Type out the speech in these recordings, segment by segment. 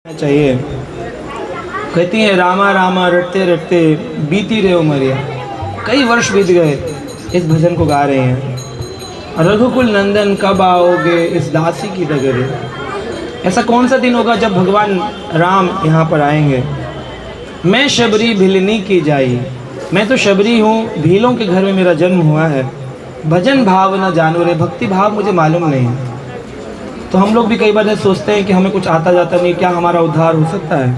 चाहिए। कहती हैं रामा रामा रटते रटते बीती रहे उमरिया। कई वर्ष बीत गए, इस भजन को गा रहे हैं। रघुकुल नंदन कब आओगे इस दासी की डगरे। ऐसा कौन सा दिन होगा जब भगवान राम यहाँ पर आएंगे। मैं शबरी भिलनी की जाई, मैं तो शबरी हूँ, भीलों के घर में मेरा जन्म हुआ है। भजन भाव न जानो रे, भक्ति भाव मुझे मालूम नहीं। तो हम लोग भी कई बार सोचते हैं कि हमें कुछ आता जाता नहीं, क्या हमारा उद्धार हो सकता है।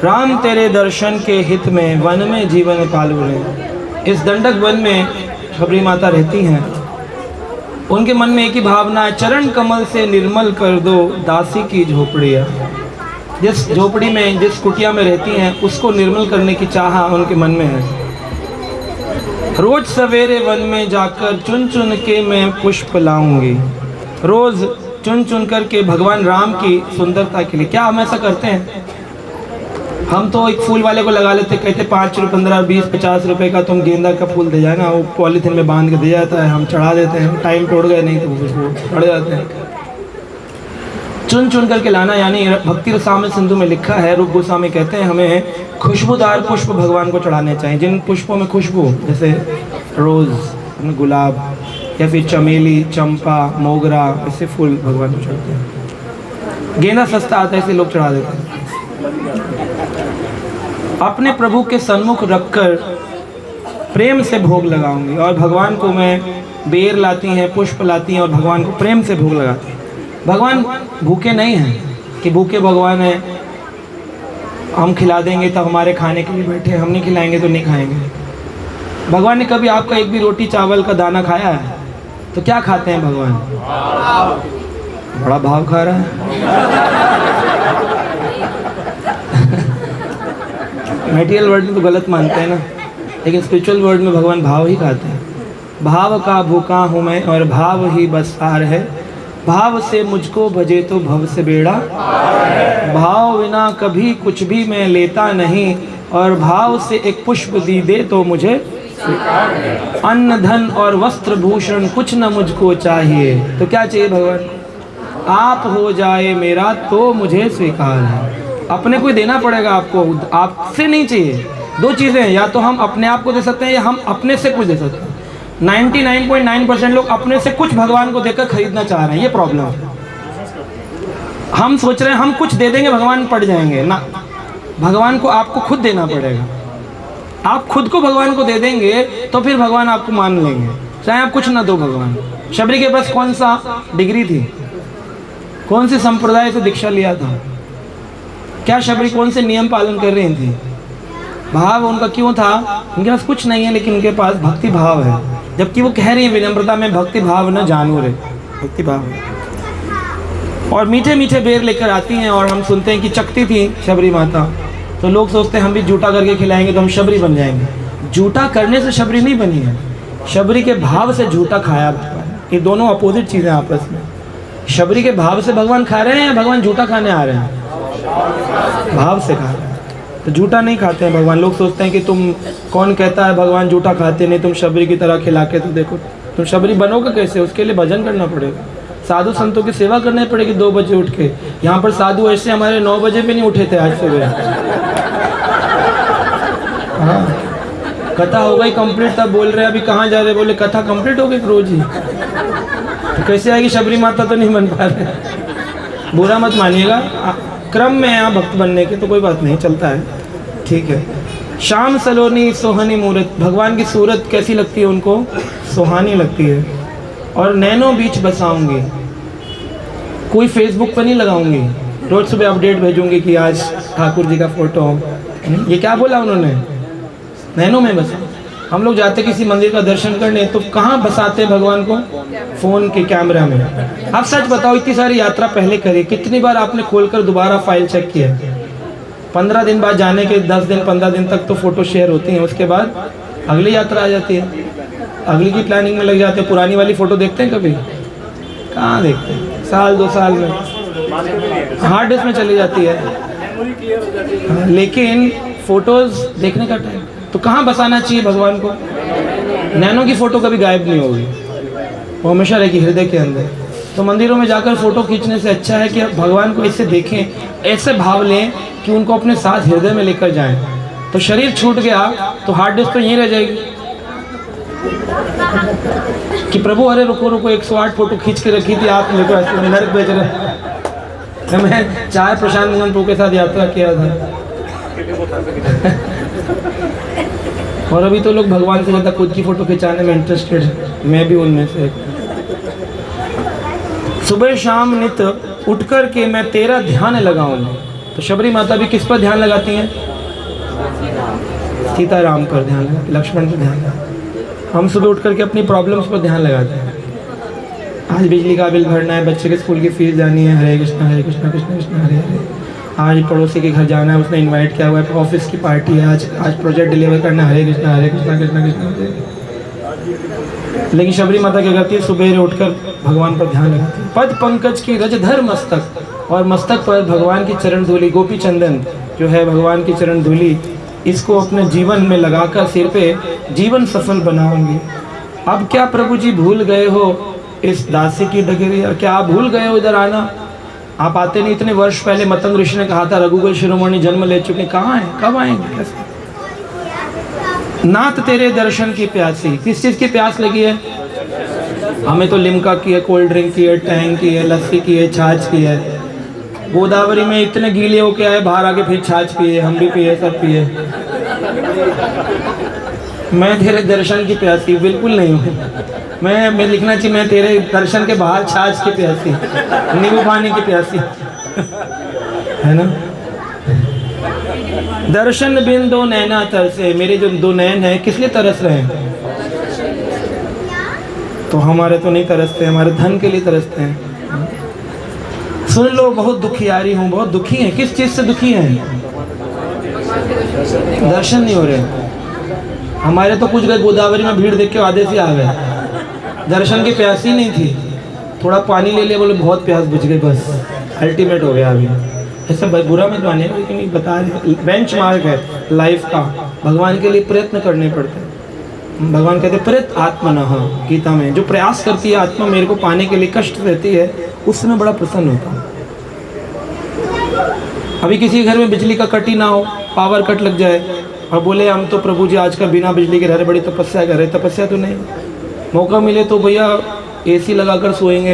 राम तेरे दर्शन के हित में वन में जीवन पालू रहे। इस दंडक वन में शबरी माता रहती हैं। उनके मन में एक ही भावना है, चरण कमल से निर्मल कर दो दासी की झोपड़ियाँ। जिस झोपड़ी में, जिस कुटिया में रहती हैं, उसको निर्मल करने की चाह उनके मन में है। रोज सवेरे वन में जाकर चुन चुन के मैं पुष्प लाऊंगी। रोज चुन चुन करके भगवान राम की सुंदरता के लिए। क्या हम ऐसा करते हैं? हम तो एक फूल वाले को लगा लेते, कहते 5 रुपये 15 20 50 रुपए का तुम गेंदा का फूल दे जाए ना, वो पॉलीथिन में बांध के दे जाता है, हम चढ़ा देते हैं। टाइम टूट गए नहीं तो वो चढ़ जाते हैं। चुन चुन करके लाना, यानी भक्ति रसामृत सिंधु में लिखा है, रूप गोस्वामी कहते हैं हमें खुशबूदार पुष्प भगवान को चढ़ाने चाहिए। जिन पुष्पों में खुशबू, जैसे रोज़, गुलाब या फिर चमेली, चंपा, मोगरा, ऐसे फूल भगवान को चढ़ाते हैं। गेंदा सस्ता आता है इसलिए लोग चढ़ा देते हैं। अपने प्रभु के सन्मुख रखकर प्रेम से भोग लगाऊंगी। और भगवान को मैं बेर लाती हैं, पुष्प लाती हैं और भगवान को प्रेम से भोग लगाती हैं। भगवान भूखे नहीं हैं कि भूखे भगवान हैं, हम खिला देंगे तो हमारे खाने के लिए बैठे, हम नहीं खिलाएंगे तो नहीं खाएंगे। भगवान ने कभी आपका एक भी रोटी चावल का दाना खाया है? तो क्या खाते हैं भगवान? बड़ा भाव खा रहा है। मटेरियल वर्ड में तो गलत मानते हैं ना, लेकिन स्पिरिचुअल वर्ड में भगवान भाव ही खाते हैं। भाव का भूखा हूँ मैं और भाव ही बस आर है। भाव से मुझको भजे तो भव से बेड़ा। भाव बिना कभी कुछ भी मैं लेता नहीं, और भाव से एक पुष्प दी दे तो मुझे अन्न धन और वस्त्र भूषण कुछ न मुझको चाहिए। तो क्या चाहिए भगवान? आप हो जाए मेरा तो मुझे स्वीकार है। अपने को ही देना पड़ेगा आपको, आपसे नहीं चाहिए। दो चीज़ें हैं, या तो हम अपने आप को दे सकते हैं या हम अपने से कुछ दे सकते हैं। 99.9% लोग अपने से कुछ भगवान को देकर खरीदना चाह रहे हैं, ये प्रॉब्लम है। हम सोच रहे हैं हम कुछ दे देंगे भगवान पड़ जाएंगे ना। भगवान को आपको खुद देना पड़ेगा। आप खुद को भगवान को दे देंगे तो फिर भगवान आपको मान लेंगे, चाहे आप कुछ ना दो। भगवान शबरी के पास कौन सा डिग्री थी? कौन से संप्रदाय से दीक्षा लिया था? क्या शबरी कौन से नियम पालन कर रही थी? भाव उनका क्यों था? उनके पास कुछ नहीं है, लेकिन उनके पास भक्ति भाव है। जबकि वो कह रही है विनम्रता में, भक्ति भाव न जानू रे, भक्ति भाव है। और मीठे मीठे बेर लेकर आती हैं, और हम सुनते हैं कि चकती थी शबरी माता। तो लोग सोचते हैं हम भी जूठा करके खिलाएंगे तो हम शबरी बन जाएंगे। जूठा करने से शबरी नहीं बनी है, शबरी के भाव से जूठा खाया भगवान। ये दोनों अपोजिट चीज़ें आपस में। शबरी के भाव से भगवान खा रहे हैं या भगवान जूठा खाने आ रहे हैं? भाव से खा रहे हैं, तो जूठा नहीं खाते हैं भगवान। लोग सोचते हैं कि तुम, कौन कहता है भगवान जूठा खाते नहीं, तुम शबरी की तरह खिला के तो देखो। तुम शबरी बनोगे कैसे? उसके लिए भजन करना पड़ेगा, साधु संतों की सेवा करनी पड़ेगी 2 बजे उठ के। यहाँ पर साधु ऐसे हमारे 9 बजे भी नहीं उठे थे आज सुबह। हाँ, कथा हो गई कंप्लीट, तब बोल रहे अभी कहाँ जा रहे? बोले कथा कंप्लीट हो गई रोज ही। तो कैसे आएगी शबरी माता? तो नहीं बन पा रहे। बुरा मत मानिएगा, क्रम में यहाँ भक्त बनने के, तो कोई बात नहीं, चलता है, ठीक है। शाम सलोनी सोहानी मूरत, भगवान की सूरत कैसी लगती है उनको? सुहानी लगती है। और नैनों बीच बसाऊंगी, कोई फेसबुक पर नहीं लगाऊंगी, रोज सुबह अपडेट भेजूंगी कि आज ठाकुर जी का फोटो। ये क्या बोला उन्होंने? नैनों में बसा। हम लोग जाते किसी मंदिर का दर्शन करने तो कहाँ बसाते भगवान को? फ़ोन के कैमरा में। आप सच बताओ, इतनी सारी यात्रा पहले करी, कितनी बार आपने खोलकर दोबारा फाइल चेक किया? 15 दिन बाद जाने के 10 दिन 15 दिन तक तो फ़ोटो शेयर होती हैं, उसके बाद अगली यात्रा आ जाती है, अगली की प्लानिंग में लग जाते हैं। पुरानी वाली फ़ोटो देखते हैं कभी? कहाँ देखते हैं? साल 2 साल में हार्ड डिस्क में चली जाती है। लेकिन फ़ोटोज़ देखने का टाइम तो कहाँ बसाना चाहिए भगवान को? नैनो की फ़ोटो कभी गायब नहीं होगी, वो हमेशा रहेगी हृदय के अंदर। तो मंदिरों में जाकर फ़ोटो खींचने से अच्छा है कि भगवान को ऐसे देखें, ऐसे भाव लें कि उनको अपने साथ हृदय में लेकर जाएं। तो शरीर छूट गया तो हार्ड डिस्क तो यहीं रह जाएगी कि प्रभु अरे रुको रुको 108 फोटो खींच के रखी थी आप मेरे को ऐसे नरक भेज रहे। मैं 4 प्रशांत मोहन प्रभु के साथ यात्रा किया था और अभी तो लोग भगवान से ज़्यादा खुद की फ़ोटो खिंचाने में इंटरेस्टेड है, मैं भी उनमें से एक। सुबह शाम नित उठ कर के मैं तेरा ध्यान लगाऊंगी। तो शबरी माता भी किस पर ध्यान लगाती हैं? सीताराम पर ध्यान लगाती, लक्ष्मण पर ध्यान लगाती। हम सुबह उठ करके अपनी प्रॉब्लम्स पर ध्यान लगाते हैं। आज बिजली का बिल भरना है, बच्चे के स्कूल की फीस जानी है, हरे कृष्णा कृष्ण कृष्ण हरे हरे। आज पड़ोसी के घर जाना है, उसने इनवाइट किया हुआ है, ऑफिस की पार्टी है, आज प्रोजेक्ट डिलीवर करना है, हरे कृष्णा कृष्ण कृष्ण हरे। लेकिन शबरी माता क्या करती है? सुबह उठकर भगवान पर ध्यान लगाती है। पद पंकज की रज धर मस्तक, और मस्तक पर भगवान की चरण धूलि, गोपी चंदन जो है भगवान की चरण धूलि, इसको अपने जीवन में लगाकर सिर पे जीवन सफल बनाऊंगी। अब क्या प्रभु जी भूल गए हो इस दासी की डगरिया? क्या आप भूल गए हो इधर आना? आप आते नहीं। इतने वर्ष पहले मतंग ऋषि ने कहा था रघुकुल शिरोमणि जन्म ले चुके, कहाँ हैं? कब आएंगे? कैसे? नाथ तेरे दर्शन की प्यासी। किस चीज़ की प्यास लगी है? हमें तो लिम्का की है, कोल्ड ड्रिंक की है, टैंक की है, लस्सी की है, छाछ की है। गोदावरी में इतने गीले हो के आए, बाहर आके फिर छाछ पिए, हम भी पिए, सब पिए। मैं तेरे दर्शन की प्यासी बिल्कुल नहीं हूँ। मैं लिखना चाहिए मैं तेरे दर्शन के बाहर छाछ की प्यासी, नींबू पानी की प्यासी, है ना। दर्शन बिन दो नैना तरसे। मेरे जो 2 नैन हैं किस लिए तरस रहे हैं? तो हमारे तो नहीं तरसते, हमारे धन के लिए तरसते हैं। सुन लो बहुत दुखियारी हूँ, बहुत दुखी हैं। किस चीज़ से दुखी हैं? दर्शन नहीं हो रहे। हमारे तो कुछ गए गोदावरी में भीड़ देख के आधे से आ गए, दर्शन की प्यास ही नहीं थी। थोड़ा पानी ले लिया, बोले बहुत प्यास बुझ गई, बस अल्टीमेट हो गया। अभी ऐसा बुरा मत मानिए, लेकिन बता रहे बेंच मार्क है लाइफ का। भगवान के लिए प्रयत्न करने पड़ते हैं। भगवान कहते प्रयत्न आत्मनः, गीता में जो प्रयास करती है आत्मा मेरे को पाने के लिए, कष्ट रहती है, उससे मैं बड़ा प्रसन्न होता हूँ। अभी किसी घर में बिजली का कट ही ना हो, पावर कट लग जाए और बोले हम तो प्रभु जी आजकल बिना बिजली के रह रहे, बड़ी तपस्या कर रहे। तपस्या तो नहीं, मौका मिले तो भैया एसी लगाकर सोएंगे,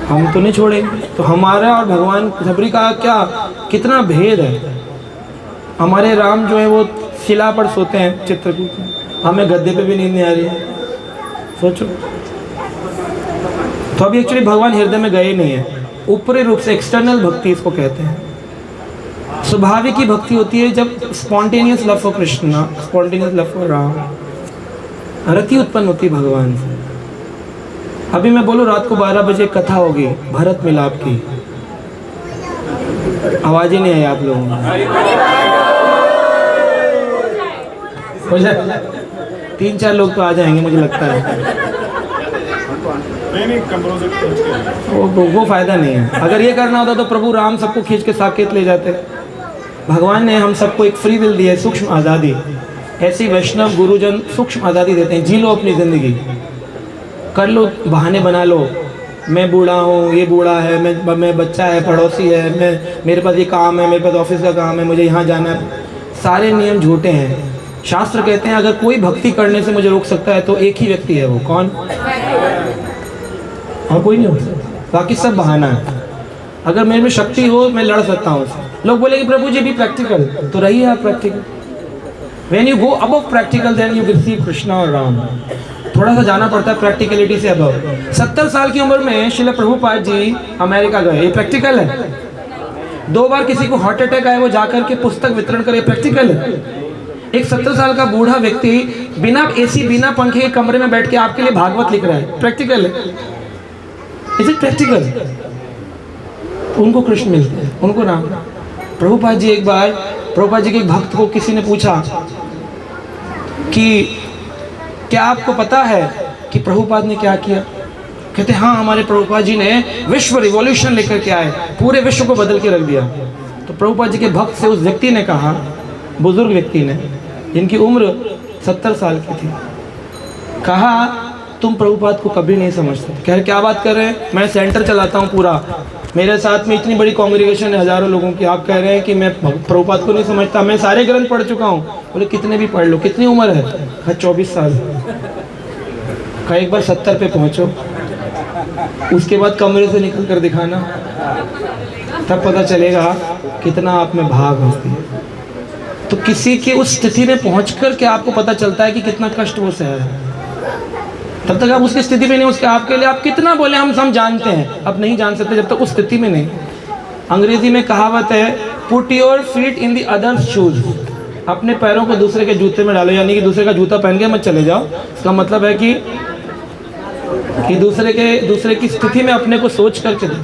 हम तो नहीं छोड़ेंगे। तो हमारा और भगवान सबरी का क्या कितना भेद है। हमारे राम जो है वो शिला पर सोते हैं चित्रकूट में, हमें गद्दे पे भी नींद नहीं आ रही है, सोचो। तो अभी एक्चुअली भगवान हृदय में गए नहीं है। ऊपरी रूप से एक्सटर्नल भक्ति इसको कहते हैं। स्वाभाविक की भक्ति होती है जब spontaneous love for Krishna, spontaneous love for Ram, रति उत्पन्न होती भगवान से। अभी मैं बोलूँ रात को 12 बजे कथा होगी भरत मिलाप की, आवाज ही नहीं आई आप लोगों में। 3-4 लोग तो आ जाएंगे मुझे लगता है। वो फायदा नहीं है। अगर ये करना होता तो प्रभु राम सबको खींच के साकेत ले जाते। भगवान ने हम सबको एक फ्री विल दी है, सूक्ष्म आज़ादी। ऐसी वैष्णव गुरुजन सूक्ष्म आज़ादी देते हैं। जी लो अपनी ज़िंदगी, कर लो, बहाने बना लो। मैं बूढ़ा हूँ, ये बूढ़ा है, मैं बच्चा है, पड़ोसी है, मेरे पास ये काम है, मेरे पास ऑफिस का काम है, मुझे यहाँ जाना है। सारे नियम झूठे हैं। शास्त्र कहते हैं अगर कोई भक्ति करने से मुझे रोक सकता है तो एक ही व्यक्ति है, वो कौन? और कोई नहीं हो सकता, बाकी सब बहाना है। अगर मेरे में शक्ति हो मैं लड़ सकता हूँ। लोग बोले कि प्रभु जी भी प्रैक्टिकल, तो रहिए आप practical. When you go above practical, then you will see Krishna और राम। थोड़ा सा जाना पड़ता है प्रैक्टिकलिटी से अबव। 70 साल की उम्र में श्रील प्रभुपाद जी अमेरिका गए, ये प्रैक्टिकल है। 2 बार किसी को हार्ट अटैक आया, वो जाकर के पुस्तक वितरण करे, प्रैक्टिकल है। एक 70 साल का बूढ़ा व्यक्ति बिना एसी बिना पंखे के कमरे में बैठ के आपके लिए भागवत लिख रहा है, प्रैक्टिकल है। Is it practical? उनको कृष्ण मिलते हैं, उनको राम। प्रभुपाद जी एक बार, प्रभुपाद जी के एक भक्त को किसी ने पूछा कि क्या आपको पता है कि प्रभुपाद ने क्या किया? कहते हाँ, हमारे प्रभुपाद जी ने विश्व रिवॉल्यूशन लेकर के आए, पूरे विश्व को बदल के रख दिया। तो प्रभुपाद जी के भक्त से उस व्यक्ति ने कहा, बुजुर्ग व्यक्ति ने, जिनकी उम्र 70 साल की थी, कहा तुम प्रभुपाद को कभी नहीं समझ सकते। कह रहे क्या बात कर रहे हैं, मैं सेंटर चलाता हूँ पूरा, मेरे साथ में इतनी बड़ी कांग्रेगेशन है हज़ारों लोगों की, आप कह रहे हैं कि मैं प्रभुपाद को नहीं समझता, मैं सारे ग्रंथ पढ़ चुका हूँ। बोले कितने भी पढ़ लो, कितनी उम्र है? कहा 24 साल। कहा एक बार 70 पे पहुँचो, उसके बाद कमरे से निकल कर दिखाना, तब पता चलेगा कितना आप में भाव होती है। तो किसी की उस स्थिति में पहुंचकर के आपको पता चलता है कि कितना कष्ट वो सह रहा है। तब तक आप उसकी स्थिति में नहीं, उसके आपके लिए आप कितना बोले हम जानते हैं, आप नहीं जान सकते जब तक उस स्थिति में नहीं। अंग्रेजी में कहावत है, put your feet in the others shoes, अपने पैरों को दूसरे के जूते में डालो, यानी कि दूसरे का जूता पहन के मत चले जाओ। इसका मतलब है कि दूसरे की स्थिति में अपने को सोच करके दो।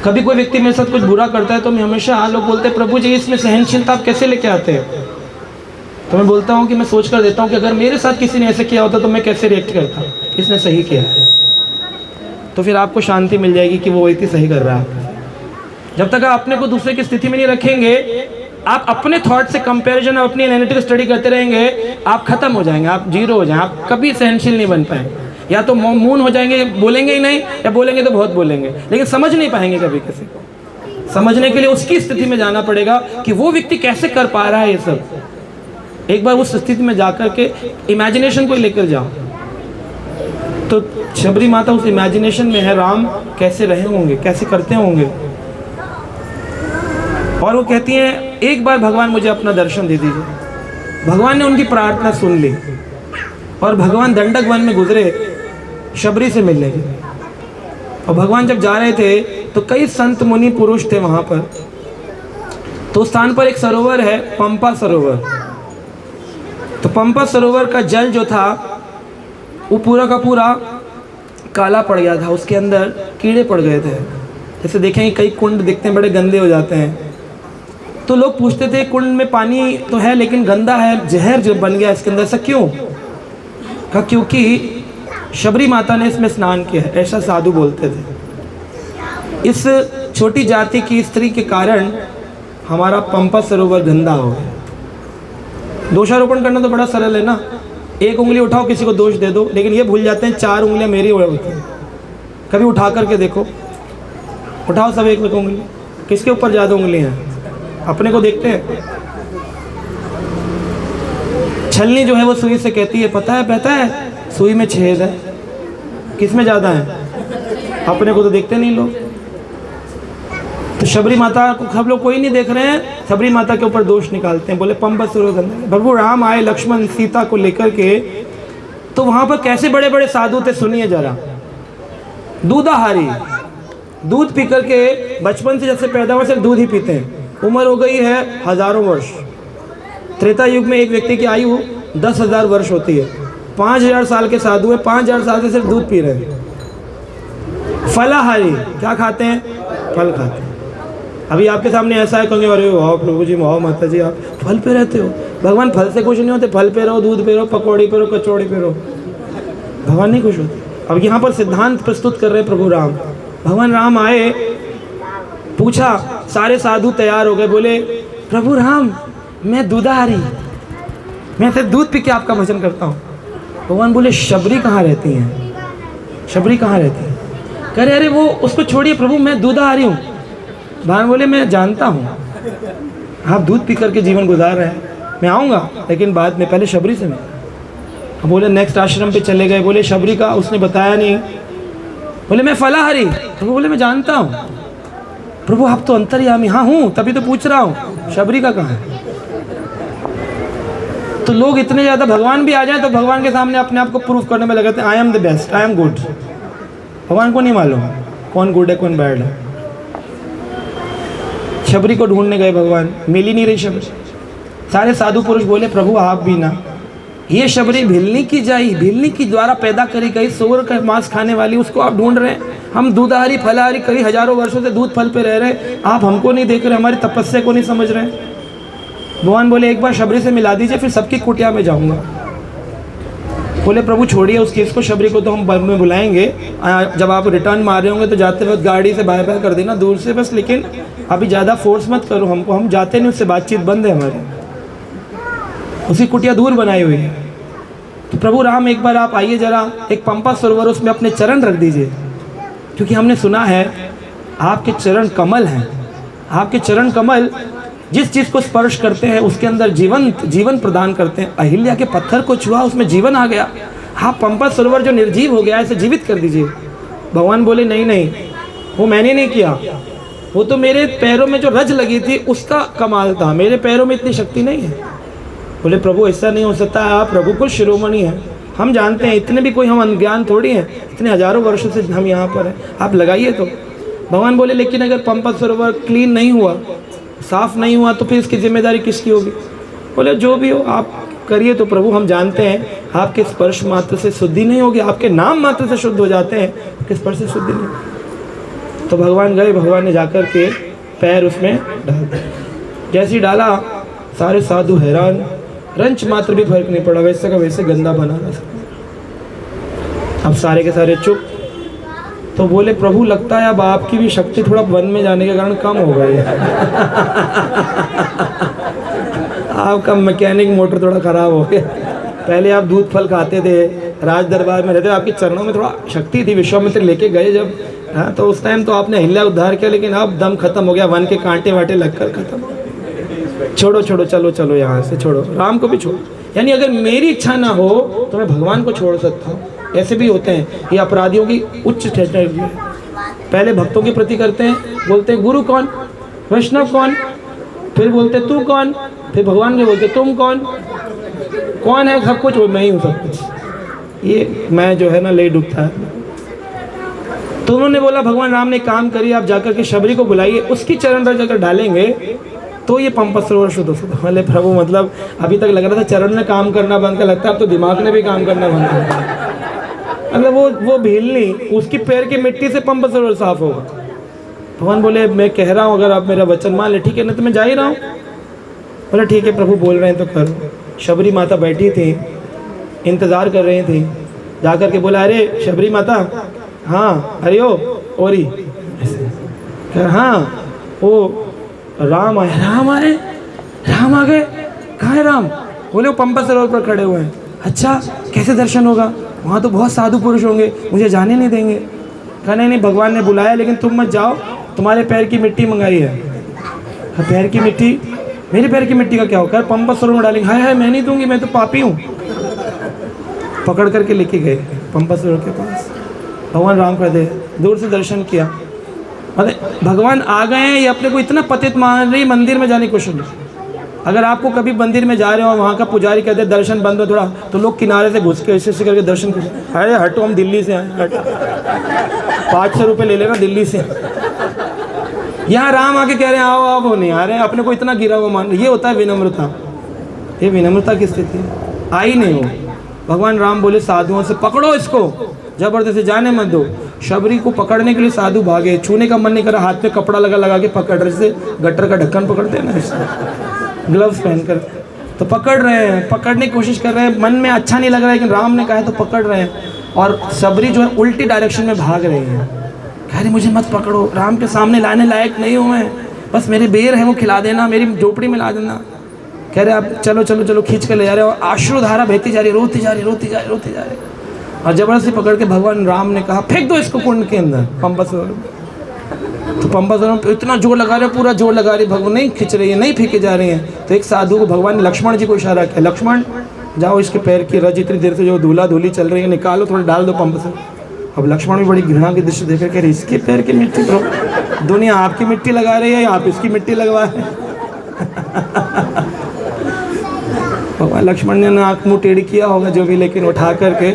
कभी कोई व्यक्ति मेरे साथ कुछ बुरा करता है तो मैं हमेशा, लोग बोलते हैं प्रभु जी इसमें सहनशीलता आप कैसे लेके आते हैं? तो मैं बोलता हूँ कि मैं सोच कर देता हूँ कि अगर मेरे साथ किसी ने ऐसे किया होता तो मैं कैसे रिएक्ट करता, इसने सही किया है, तो फिर आपको शांति मिल जाएगी कि वो व्यक्ति सही कर रहा है। जब तक आप अपने को दूसरे की स्थिति में नहीं रखेंगे, आप अपने थॉट से कंपैरिजन और अपनी एनालिटिकल स्टडी करते रहेंगे, आप खत्म हो जाएंगे, आप जीरो हो जाएंगे, आप कभी सहनशील नहीं बन पाएंगे। या तो मौन हो जाएंगे, बोलेंगे ही नहीं, या बोलेंगे तो बहुत बोलेंगे, लेकिन समझ नहीं पाएंगे कभी किसी को। समझने के लिए उसकी स्थिति में जाना पड़ेगा कि वो व्यक्ति कैसे कर पा रहा है ये सब। एक बार उस स्थिति में जाकर के इमेजिनेशन को लेकर जाओ, तो शबरी माता उस इमेजिनेशन में है, राम कैसे रहे होंगे, कैसे करते होंगे। और वो कहती हैं एक बार भगवान मुझे अपना दर्शन दे दीजिए। भगवान ने उनकी प्रार्थना सुन ली और भगवान दंडक वन में गुजरे शबरी से मिलने के। और भगवान जब जा रहे थे तो कई संत मुनि पुरुष थे वहाँ पर। तो उस स्थान पर एक सरोवर है, पंपा सरोवर। तो पंपा सरोवर का जल जो था वो पूरा का पूरा काला पड़ गया था, उसके अंदर कीड़े पड़ गए थे। जैसे देखेंगे कई कुंड दिखते हैं बड़े गंदे हो जाते हैं, तो लोग पूछते थे कुंड में पानी तो है लेकिन गंदा है, जहर जो बन गया इसके अंदर, ऐसा क्यों? कहा क्योंकि शबरी माता ने इसमें स्नान किया है, ऐसा साधु बोलते थे। इस छोटी जाति की स्त्री के कारण हमारा पंपा सरोवर गंदा हो गया। दोषारोपण करना तो बड़ा सरल है ना, एक उंगली उठाओ किसी को दोष दे दो, लेकिन ये भूल जाते हैं 4 उंगलियां मेरी होती हैं। कभी उठा करके देखो, उठाओ सब एक उंगली, किसके ऊपर ज़्यादा उंगली हैं? अपने को देखते हैं। छलनी जो है वो सुई से कहती है पता है सुई में छेद है, किस में ज़्यादा है? अपने को तो देखते नहीं लोग। तो शबरी माता को सब लोग कोई नहीं देख रहे हैं, शबरी माता के ऊपर दोष निकालते हैं, बोले पंपा सरोवर। प्रभु राम आए लक्ष्मण सीता को लेकर के, तो वहाँ पर कैसे बड़े बड़े साधु थे, सुनिए जरा। दूधाहारी, दूध पी करके बचपन से जैसे पैदावार से दूध ही पीते हैं, उम्र हो गई है हजारों वर्ष। त्रेता युग में एक व्यक्ति की आयु 10,000 वर्ष होती है, 5,000 साल के साधु है, 5,000 साल से सिर्फ दूध पी रहे हैं। फलाहारी, क्या खाते हैं? फल खाते हैं। अभी आपके सामने ऐसा है कहोगे अरे वाह प्रभु जी, वाह माता जी, आप फल पे रहते हो। भगवान फल से खुश नहीं होते, फल पे रहो, दूध पे रहो, पकौड़ी पे रहो, कचौड़ी पे रहो, भगवान नहीं खुश होते। अब यहाँ पर सिद्धांत प्रस्तुत कर रहे प्रभु राम। भगवान राम आए, पूछा, सारे साधु तैयार हो गए, बोले प्रभु राम मैं दूधाहारी, मैं सिर्फ दूध पी के आपका भजन करता हूँ। भगवान बोले शबरी कहाँ रहती हैं? शबरी कहाँ रहती है? कह रहे अरे वो उसको छोड़िए प्रभु, मैं दूधाहारी हूँ। भगवान बोले मैं जानता हूँ आप दूध पी करके जीवन गुजार रहे हैं, मैं आऊँगा लेकिन बाद में, पहले शबरी से मैं। बोले नेक्स्ट आश्रम पे चले गए, बोले शबरी का उसने बताया नहीं। बोले मैं फलाहारी। प्रभु बोले मैं जानता हूँ। प्रभु आप तो अंतर्यामी। हाँ हूँ, तभी तो पूछ रहा हूँ शबरी का कहाँ है। तो लोग इतने ज़्यादा, भगवान भी आ जाए तो भगवान के सामने अपने आप को प्रूफ करने में लगे थे, I am the best, I am good. भगवान को नहीं मालूम कौन गुड है कौन बैड है। शबरी को ढूंढने गए भगवान, मिल ही नहीं रही शबरी। सारे साधु पुरुष बोले प्रभु आप भी ना, ये शबरी भिलनी की जाई, भिलनी की द्वारा पैदा करी गई सूअर का मांस खाने वाली, उसको आप ढूंढ रहे हैं। हम दूधाहारी फलाहारी कई हजारों वर्षों से दूध फल पे रह रहे, आप हमको नहीं देख रहे, हमारी तपस्या को नहीं समझ रहे। भगवान बोले एक बार शबरी से मिला दीजिए, फिर सबकी कुटिया में जाऊंगा। बोले प्रभु छोड़िए उस केस को, शबरी को तो हम बाद में बुलाएंगे, जब आप रिटर्न मार रहे होंगे तो जाते वक्त गाड़ी से बाय बाय कर देना दूर से बस, लेकिन अभी ज़्यादा फोर्स मत करो हमको, हम जाते नहीं, उससे बातचीत बंद है हमारी। उसकी कुटिया दूर बनाई हुई है। तो प्रभु राम एक बार आप आइए जरा, एक पंपा सरोवर उसमें अपने चरण रख दीजिए, क्योंकि हमने सुना है आपके चरण कमल हैं। आपके चरण कमल जिस चीज़ को स्पर्श करते हैं उसके अंदर जीवन प्रदान करते हैं। अहिल्या के पत्थर को छुआ, उसमें जीवन आ गया। आप पंपा सरोवर जो निर्जीव हो गया है इसे जीवित कर दीजिए। भगवान बोले नहीं नहीं, वो मैंने नहीं किया, वो तो मेरे पैरों में जो रज लगी थी उसका कमाल था, मेरे पैरों में इतनी शक्ति नहीं है। बोले प्रभु ऐसा नहीं हो सकता, आप रघुकुल शिरोमणि हैं, हम जानते हैं, इतने भी कोई हम अनज्ञान थोड़ी हैं, इतने हजारों वर्षों से हम यहाँ पर हैं, आप लगाइए तो। भगवान बोले लेकिन अगर पंपा सरोवर क्लीन नहीं हुआ, साफ नहीं हुआ, तो फिर इसकी जिम्मेदारी किसकी होगी? बोले जो भी हो आप करिए। तो प्रभु हम जानते हैं आपके स्पर्श मात्र से शुद्धि नहीं होगी, आपके नाम मात्र से शुद्ध हो जाते हैं, आपके स्पर्श से शुद्धि नहीं। तो भगवान गए, भगवान ने जाकर के पैर उसमें डाल दिया। जैसे ही डाला सारे साधु हैरान, रंच मात्र भी फर्क नहीं पड़ा, वैसे का वैसे गंदा बना रहा। अब सारे के सारे चुप। तो बोले प्रभु लगता है अब आपकी भी शक्ति थोड़ा वन में जाने के कारण कम हो गई है। आपका मैकेनिक मोटर थोड़ा खराब हो गया। पहले आप दूध फल खाते थे, राज दरबार में रहते थे, आपके चरणों में थोड़ा शक्ति थी, विश्वामित्र लेके गए जब, हाँ, तो उस टाइम तो आपने अहिल्या उद्धार किया, लेकिन अब दम खत्म हो गया, वन के कांटे वाटे लगकर खत्म। छोड़ो छोड़ो, चलो चलो यहाँ से छोड़ो, राम को भी छोड़ो। यानी अगर मेरी इच्छा ना हो तो मैं भगवान को छोड़ सकता हूँ। ऐसे भी होते हैं, ये अपराधियों की उच्च कैटेगरी है। पहले भक्तों के प्रति करते हैं, बोलते हैं गुरु कौन, वैष्णव कौन, फिर बोलते तू कौन, फिर भगवान के बोलते तुम कौन है सब कुछ? मैं ही हूँ सब कुछ। ये मैं जो है ना ले डूबता है। तो उन्होंने बोला भगवान राम ने काम करी, आप जाकर के शबरी को बुलाइए, उसकी चरण रज अगर डालेंगे तो ये पंपा सरोवर शुद्ध हो सकता। बोले प्रभु मतलब अभी तक लग रहा था चरण ने काम करना बंद कर, लगता है अब तो दिमाग ने भी काम करना बंद कर। मतलब वो भीलनी, उसकी पैर की मिट्टी से पंपा सरोवर साफ होगा। भगवान बोले मैं कह रहा हूँ अगर आप मेरा वचन मान ले, ठीक है, नहीं तो मैं जा ही रहा हूँ। बोले ठीक है प्रभु बोल रहे हैं तो करो। शबरी माता बैठी थी, इंतज़ार कर रही थी। जाकर के बोला अरे शबरी माता, हाँ अरे ओ ओरी, हाँ वो राम आए। राम आए? राम आ गए? कहाँ है राम? बोले वो पंपा सरोवर पर खड़े हुए हैं। अच्छा कैसे दर्शन होगा? वहाँ तो बहुत साधु पुरुष होंगे, मुझे जाने नहीं देंगे। कहा नहीं भगवान ने बुलाया, लेकिन तुम मत जाओ, तुम्हारे पैर की मिट्टी मंगाई है। पैर की मिट्टी? मेरे पैर की मिट्टी का क्या होगा? पंपा सरोवर में डालेंगे। हाय हाय मैं नहीं दूंगी, मैं तो पापी हूँ। पकड़ करके लेके गए पंपा सरोवर के पास। भगवान राम का दे दूर से दर्शन किया। अरे भगवान आ गए हैं, ये अपने को इतना पतित मान रही, मंदिर में जाने की कोशिश नहीं। अगर आपको कभी मंदिर में जा रहे हो, वहाँ का पुजारी कहते दर्शन बंद हो थोड़ा, तो लोग किनारे से घुस के ऐसे करके दर्शन कर, अरे हटो हम दिल्ली से आए, हट 500 रुपये ले लेना दिल्ली से। यहाँ राम आके कह रहे हैं आओ आओ, वो नहीं आ रहे हैं, अपने को इतना गिरा हुआ मान। ये होता है विनम्रता। ये विनम्रता की स्थिति है, आई नहीं हो। भगवान राम बोले साधुओं से पकड़ो इसको, जबरदस्ती जाने मत दो। शबरी को पकड़ने के लिए साधु भागे, छूने का मन नहीं करा, हाथ में कपड़ा लगा के पकड़ रहे, से गटर का ढक्कन पकड़ते हैं ना इससे, ग्लव्स पहनकर, तो पकड़ रहे हैं, पकड़ने की कोशिश कर रहे हैं। मन में अच्छा नहीं लग रहा है, लेकिन राम ने कहा है तो पकड़ रहे हैं। और शबरी जो है उल्टी डायरेक्शन में भाग रही है, कह रही मुझे मत पकड़ो, राम के सामने लाने लायक नहीं हूँ मैं, बस मेरे बेर है वो खिला देना, मेरी झोपड़ी में ला देना। कह रहे आप चलो चलो चलो, खींच कर ले जा रहे हो। अश्रुधारा बहती जा रही, रोती जा रही। और जबरदस्ती पकड़ के भगवान राम ने कहा फेंक दो इसको कुंड के अंदर, पंपा सरोवर। तो पंपा सरोवर पे इतना जोर लगा रहे, पूरा जोर लगा रही, भगवान नहीं खींच रही है, नहीं फेंके जा रही हैं। तो एक साधु को भगवान ने लक्ष्मण जी को इशारा किया, लक्ष्मण जाओ इसके पैर की रज इतनी देर से जो धूला धूली चल रही है निकालो, थोड़ा डाल दो पंप से। अब लक्ष्मण भी बड़ी घृणा की दृष्टि देख रहे, इसके पैर की मिट्टी, तो दुनिया आपकी मिट्टी लगा रही है, आप इसकी मिट्टी लगवा है। भगवान लक्ष्मण ने नाक मुँह टेढ़ी किया होगा जो भी, लेकिन उठा करके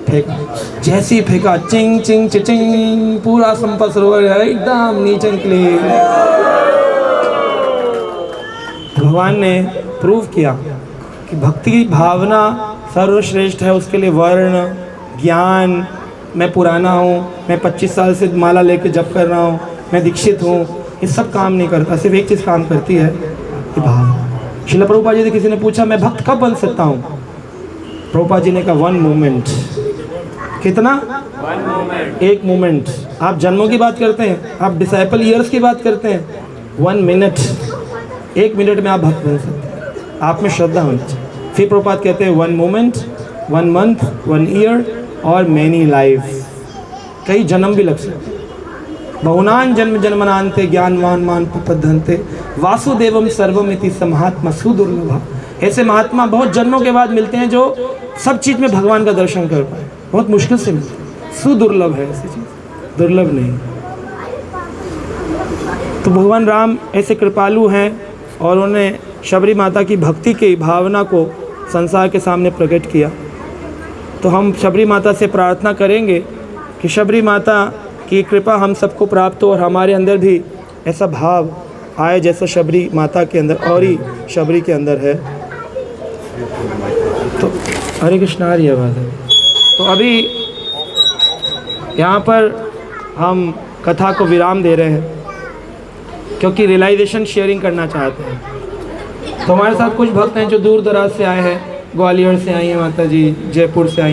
फेंका। जैसे ही फेंका चिंग चिंग चिचिंग, पूरा पंपा सरोवर एकदम नीचे निकले। भगवान ने प्रूव किया कि भक्ति की भावना सर्वश्रेष्ठ है, उसके लिए वर्ण ज्ञान, मैं पुराना हूँ, मैं 25 साल से माला लेके जप कर रहा हूँ, मैं दीक्षित हूँ, ये सब काम नहीं करता। सिर्फ एक चीज़ काम करती है, भाव। श्रील प्रभुपाद जी से किसी ने पूछा मैं भक्त कब बन सकता हूँ? प्रभुपाद जी ने कहा 1 मोमेंट। कितना? 1 मोमेंट। एक मोमेंट। आप जन्मों की बात करते हैं, आप डिसाइपल ईयर्स की बात करते हैं, 1 मिनट, 1 मिनट में आप भक्त बन सकते हैं। आप में श्रद्धा होनी चाहिए। फिर प्रभुपाद कहते हैं 1 मोमेंट, 1 मंथ, 1 ईयर और मैनी लाइफ, कई जन्म भी लग सकते। बहुनान जन्म जन्मनान्ते ज्ञानवान मान प्रपद्धन्ते वासुदेवम सर्वमिति समहात्मा सुदुर्लभा। ऐसे महात्मा बहुत जन्मों के बाद मिलते हैं जो सब चीज़ में भगवान का दर्शन कर पाए, बहुत मुश्किल से मिलते हैं। सुदुर्लभ है ऐसी चीज़, दुर्लभ नहीं। तो भगवान राम ऐसे कृपालु हैं और उन्होंने शबरी माता की भक्ति की भावना को संसार के सामने प्रकट किया। तो हम शबरी माता से प्रार्थना करेंगे कि शबरी माता की कृपा हम सबको प्राप्त हो और हमारे अंदर भी ऐसा भाव आए जैसा शबरी माता के अंदर और ही शबरी के अंदर है। तो हरे कृष्ण हरि आवाज़ है। तो अभी यहाँ पर हम कथा को विराम दे रहे हैं क्योंकि रियलाइजेशन शेयरिंग करना चाहते हैं। तो हमारे साथ कुछ भक्त हैं जो दूर दराज से आए हैं, ग्वालियर से आई हैं माता जी, जयपुर से आई हैं।